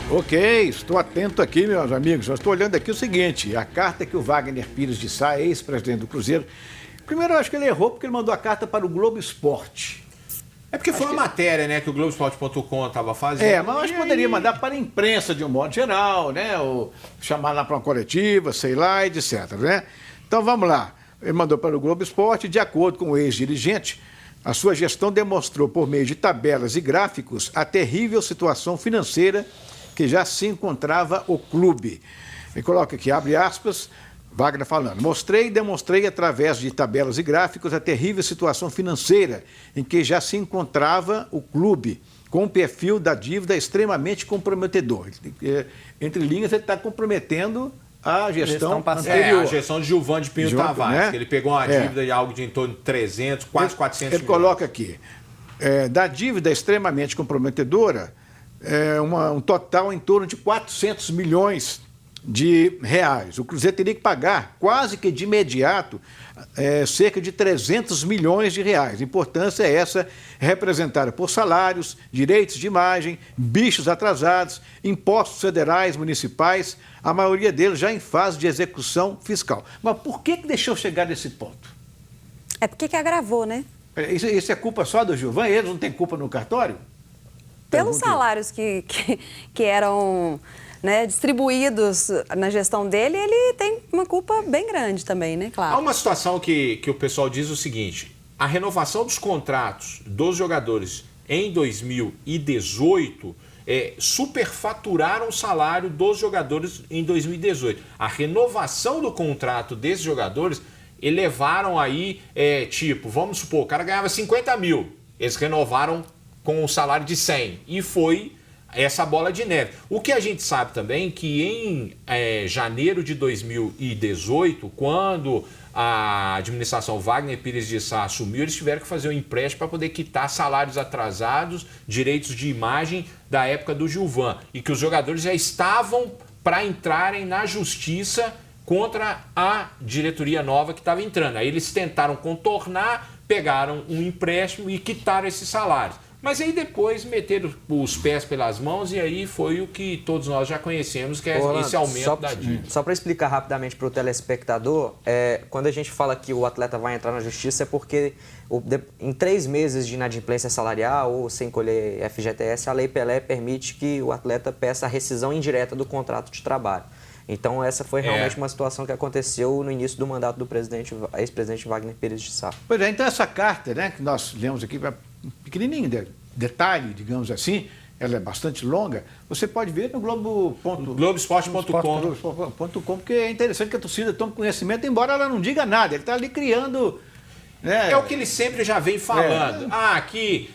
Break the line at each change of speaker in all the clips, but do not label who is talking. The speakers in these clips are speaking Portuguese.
Ok, estou atento aqui, meus amigos. Eu estou olhando aqui o seguinte, a carta que o Wagner Pires de Sá, ex-presidente do Cruzeiro, primeiro eu acho que ele errou porque ele mandou a carta para o Globo Esporte.
É porque foi uma matéria, né, que o Globoesporte.com estava fazendo.
Mas eu acho que poderia mandar para a imprensa de um modo geral, né? Ou chamar lá para uma coletiva, sei lá, etc, né? Então vamos lá. Ele mandou para o Globo Esporte, de acordo com o ex-dirigente, a sua gestão demonstrou por meio de tabelas e gráficos a terrível situação financeira que já se encontrava o clube. Ele coloca aqui, abre aspas, Wagner falando, mostrei e demonstrei através de tabelas e gráficos a terrível situação financeira em que já se encontrava o clube, com um perfil da dívida extremamente comprometedor. Entre linhas, ele está comprometendo a gestão anterior.
A gestão de Gilvan de Pinho Tavares, né? Que ele pegou uma dívida de algo de em torno de 300, quase 400
milhões. Ele coloca aqui, da dívida extremamente comprometedora, um total em torno de 400 milhões de reais. O Cruzeiro teria que pagar quase que de imediato cerca de 300 milhões de reais. A importância é essa, representada por salários, direitos de imagem, bichos atrasados, impostos federais, municipais, a maioria deles já em fase de execução fiscal. Mas por que deixou chegar nesse ponto?
É porque agravou, né?
Isso é culpa só do Gilvan? Eles não têm culpa no cartório?
Pelos salários que eram, né, distribuídos na gestão dele, ele tem uma culpa bem grande também, né? Claro.
Há uma situação que o pessoal diz o seguinte, a renovação dos contratos dos jogadores em 2018 superfaturaram o salário dos jogadores em 2018. A renovação do contrato desses jogadores elevaram aí, vamos supor, o cara ganhava 50 mil, eles renovaram com um salário de 100 e foi essa bola de neve. O que a gente sabe também que em janeiro de 2018, quando a administração Wagner Pires de Sá assumiu, eles tiveram que fazer um empréstimo para poder quitar salários atrasados, direitos de imagem da época do Gilvan, e que os jogadores já estavam para entrarem na justiça contra a diretoria nova que estava entrando. Aí eles tentaram contornar, pegaram um empréstimo e quitaram esses salários. Mas aí depois meteram os pés pelas mãos e aí foi o que todos nós já conhecemos, que é esse aumento da dívida.
Só para explicar rapidamente para o telespectador, quando a gente fala que o atleta vai entrar na justiça é porque em 3 meses de inadimplência salarial ou sem colher FGTS, a Lei Pelé permite que o atleta peça a rescisão indireta do contrato de trabalho. Então essa foi realmente uma situação que aconteceu no início do mandato do ex-presidente Wagner Pires de Sá.
Pois é, então essa carta, né, que nós lemos aqui, pequenininho, detalhe, digamos assim, ela é bastante longa, você pode ver no Globoesporte.com, porque é interessante que a torcida tome conhecimento, embora ela não diga nada, ele está ali criando...
É o que ele sempre já vem falando. Aqui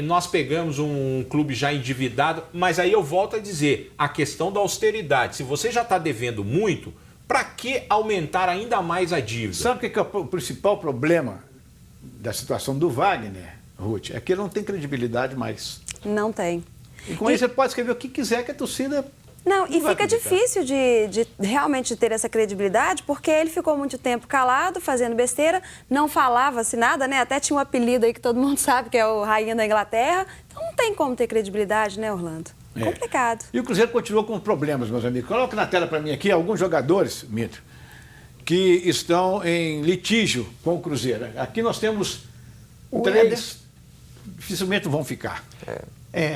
nós pegamos um clube já endividado, mas aí eu volto a dizer, a questão da austeridade. Se você já está devendo muito, para que aumentar ainda mais a dívida?
Sabe o que é o principal problema da situação do Wagner, Ruth? É que ele não tem credibilidade mais.
Não tem.
E com isso ele pode escrever o que quiser que a torcida...
Não, e fica difícil de realmente ter essa credibilidade, porque ele ficou muito tempo calado, fazendo besteira, não falava-se nada, né? Até tinha um apelido aí que todo mundo sabe, que é o Rainha da Inglaterra. Então não tem como ter credibilidade, né, Orlando? Complicado.
E o Cruzeiro continuou com problemas, meus amigos. Coloca na tela para mim aqui alguns jogadores, Mito, que estão em litígio com o Cruzeiro. Aqui nós temos 3, dificilmente vão ficar.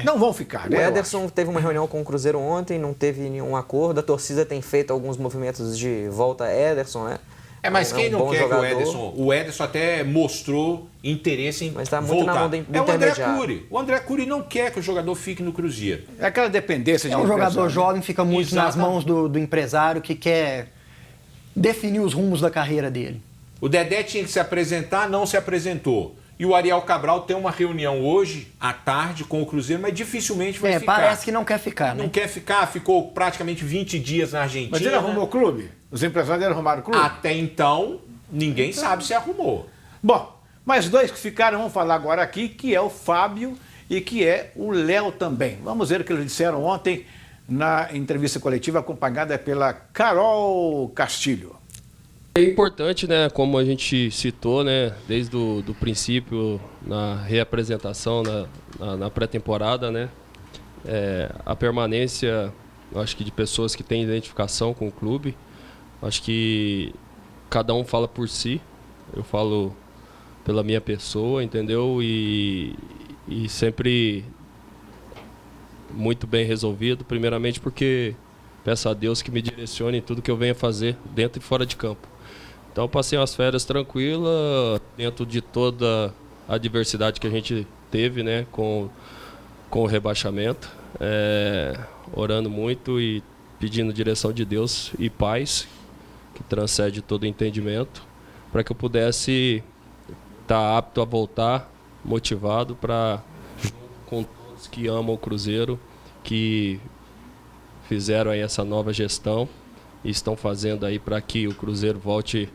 Não vão ficar, né?
O Ederson teve uma reunião com o Cruzeiro ontem, não teve nenhum acordo. A torcida tem feito alguns movimentos de volta a Ederson, né?
Mas quem não quer jogador. Que o Ederson... O Ederson até mostrou interesse em voltar.
Mas está muito na mão do
intermediário. O André Cury não quer que o jogador fique no Cruzeiro.
É aquela dependência de
um jogador jovem, fica muito nas mãos do empresário que quer definir os rumos da carreira dele.
O Dedé tinha que se apresentar, não se apresentou. E o Ariel Cabral tem uma reunião hoje, à tarde, com o Cruzeiro, mas dificilmente vai ficar.
Parece que não quer ficar, né?
Não quer ficar, ficou praticamente 20 dias na Argentina.
Mas ele arrumou o clube? Os empresários arrumaram o clube?
Até então, ninguém sabe se arrumou.
Bom, mais 2 que ficaram, vamos falar agora aqui, que é o Fábio e que é o Léo também. Vamos ver o que eles disseram ontem na entrevista coletiva, acompanhada pela Carol Castilho.
É importante, né, como a gente citou, né, desde o princípio, na reapresentação, na pré-temporada, né, a permanência acho que de pessoas que têm identificação com o clube. Acho que cada um fala por si, eu falo pela minha pessoa, entendeu? E sempre muito bem resolvido, primeiramente porque peço a Deus que me direcione em tudo que eu venha fazer dentro e fora de campo. Então passei umas férias tranquilas, dentro de toda a adversidade que a gente teve, né, com o rebaixamento, orando muito e pedindo direção de Deus e paz, que transcende todo entendimento, para que eu pudesse estar apto a voltar, motivado para, junto com todos que amam o Cruzeiro, que fizeram aí essa nova gestão e estão fazendo aí para que o Cruzeiro volte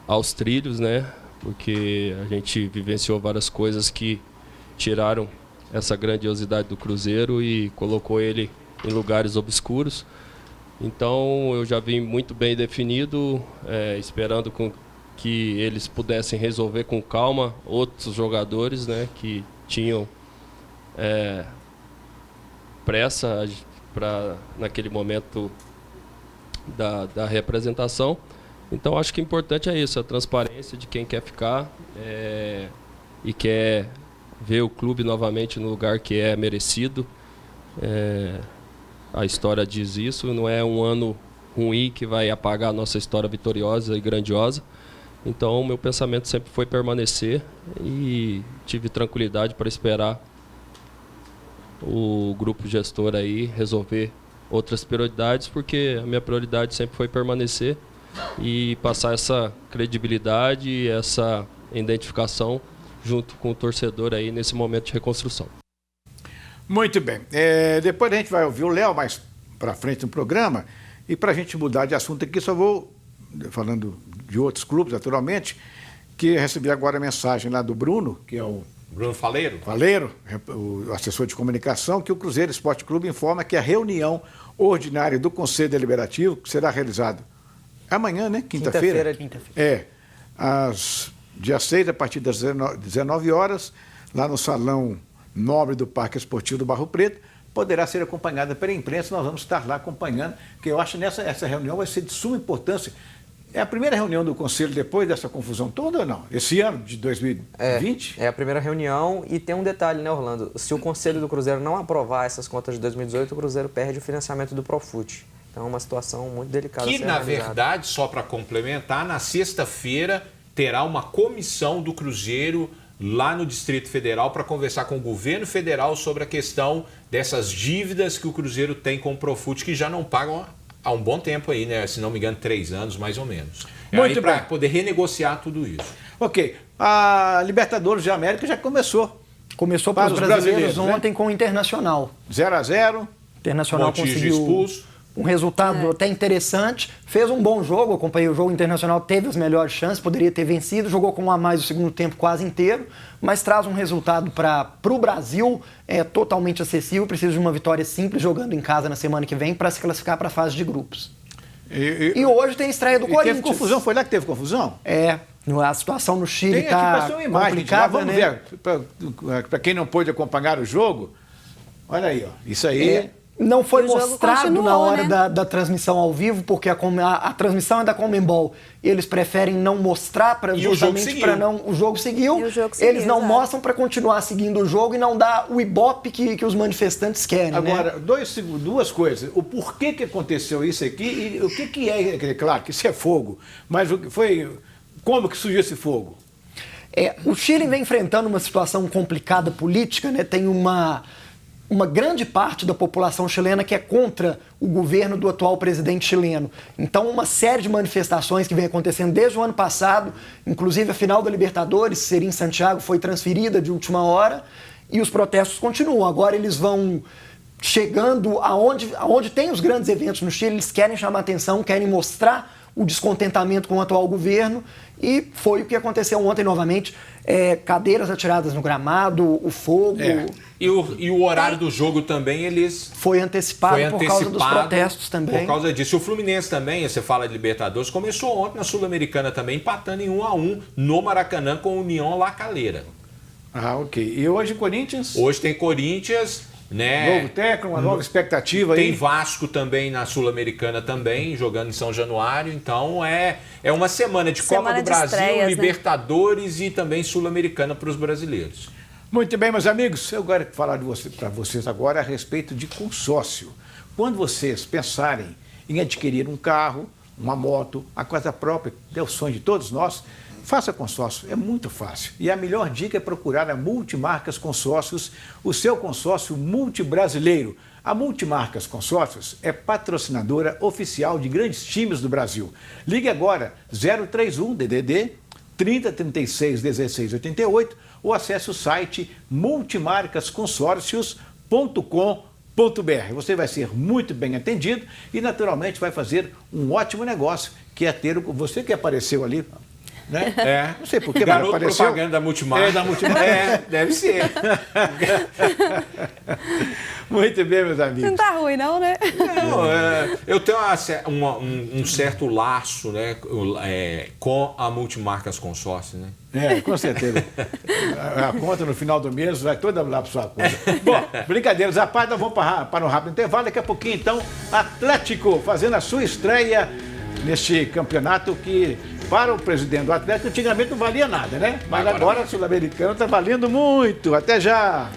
aos trilhos, né? Porque a gente vivenciou várias coisas que tiraram essa grandiosidade do Cruzeiro e colocou ele em lugares obscuros. Então eu já vim muito bem definido, esperando que eles pudessem resolver com calma outros jogadores, né, que tinham pressa para naquele momento da representação. Então acho que o importante é isso, a transparência de quem quer ficar e quer ver o clube novamente no lugar que é merecido. A história diz isso, não é um ano ruim que vai apagar a nossa história vitoriosa e grandiosa. Então o meu pensamento sempre foi permanecer e tive tranquilidade para esperar o grupo gestor aí resolver outras prioridades, porque a minha prioridade sempre foi permanecer e passar essa credibilidade e essa identificação junto com o torcedor aí nesse momento de reconstrução.
Muito bem. Depois a gente vai ouvir o Léo mais para frente no programa, e para a gente mudar de assunto aqui, só vou, falando de outros clubes, naturalmente, que recebi agora a mensagem lá do Bruno, que é o
Bruno Faleiro,
o assessor de comunicação, que o Cruzeiro Esporte Clube informa que a reunião ordinária do Conselho Deliberativo, que será realizado amanhã, né? Quinta-feira. Dia 6, a partir das 19 horas, lá no Salão Nobre do Parque Esportivo do Barro Preto, poderá ser acompanhada pela imprensa. Nós vamos estar lá acompanhando, que eu acho que essa reunião vai ser de suma importância. É a primeira reunião do Conselho depois dessa confusão toda ou não? Esse ano de 2020?
É a primeira reunião, e tem um detalhe, né, Orlando? Se o Conselho do Cruzeiro não aprovar essas contas de 2018, o Cruzeiro perde o financiamento do Profut. Então é uma situação muito delicada.
Que, na verdade, só para complementar, na sexta-feira terá uma comissão do Cruzeiro lá no Distrito Federal para conversar com o governo federal sobre a questão dessas dívidas que o Cruzeiro tem com o Profut, que já não pagam há um bom tempo aí, né? Se não me engano, 3 anos mais ou menos.
Muito
para
bem.
poder renegociar tudo isso.
Ok. A Libertadores de América já começou.
Começou para os brasileiros ontem,
né?
Com o Internacional.
0-0.
Internacional
Montijo
conseguiu
expulso.
um resultado até interessante, fez um bom jogo, acompanhei o jogo. Internacional, teve as melhores chances, poderia ter vencido, jogou com um a mais o segundo tempo quase inteiro, mas traz um resultado para o Brasil totalmente acessível. Precisa de uma vitória simples jogando em casa na semana que vem para se classificar para a fase de grupos. E hoje tem a estreia do Corinthians.
Teve confusão? Foi lá que teve confusão?
A situação no Chile
está complicada,
vamos
ver, para quem não pôde acompanhar o jogo, olha aí, ó, isso aí...
Não foi mostrado
continuou,
na hora
né?
da transmissão ao vivo, porque a transmissão é da Conmebol. Eles preferem não mostrar justamente para não. O jogo seguiu. Eles não mostram para continuar seguindo o jogo e não dar o ibope que os manifestantes querem.
Agora, duas coisas. O porquê que aconteceu isso aqui e o que é. Claro que isso é fogo, mas como que surgiu esse fogo?
O Chile vem enfrentando uma situação complicada política, né? Tem uma grande parte da população chilena que é contra o governo do atual presidente chileno. Então, uma série de manifestações que vem acontecendo desde o ano passado, inclusive a final da Libertadores, seria em Santiago, foi transferida de última hora, e os protestos continuam. Agora eles vão chegando aonde tem os grandes eventos no Chile, eles querem chamar atenção, querem mostrar o descontentamento com o atual governo, e foi o que aconteceu ontem novamente. Cadeiras atiradas no gramado, o fogo...
E o horário do jogo também,
foi antecipado por causa dos protestos também.
Por causa disso. E o Fluminense também, você fala de Libertadores, começou ontem na Sul-Americana também, empatando em 1-1 no Maracanã com o União La Calera.
Ok. E hoje Corinthians?
Hoje tem Corinthians, né?
Novo técnico, uma nova expectativa
Tem
aí.
Vasco também na Sul-Americana também, jogando em São Januário. Então é uma semana de Copa
Semana
do
de
Brasil,
estreias, né?
Libertadores e também Sul-Americana para os brasileiros.
Muito bem, meus amigos, eu quero falar para vocês agora a respeito de consórcio. Quando vocês pensarem em adquirir um carro, uma moto, a casa própria, é o sonho de todos nós, faça consórcio, é muito fácil. E a melhor dica é procurar a Multimarcas Consórcios, o seu consórcio multibrasileiro. A Multimarcas Consórcios é patrocinadora oficial de grandes times do Brasil. Ligue agora 031 DDD 3036 1688 ou acesse o site multimarcasconsórcios.com.br. Você vai ser muito bem atendido e, naturalmente, vai fazer um ótimo negócio, que é ter você que apareceu ali, né? Não sei por que, mas
Garoto
apareceu.
propaganda da Multimarca.
Da Multimarca.
Deve ser.
Muito bem, meus
Não
amigos.
tá ruim, não, né?
Não, eu tenho um certo laço, né, com a Multimarcas Consórcio, né?
Com certeza. A conta no final do mês vai toda lá para sua conta. Bom, brincadeiras à parte, nós vamos para um rápido intervalo. Daqui a pouquinho, então, Atlético fazendo a sua estreia neste campeonato que, para o presidente do Atlético, antigamente não valia nada, né? Mas agora o Sul-Americano está valendo muito. Até já!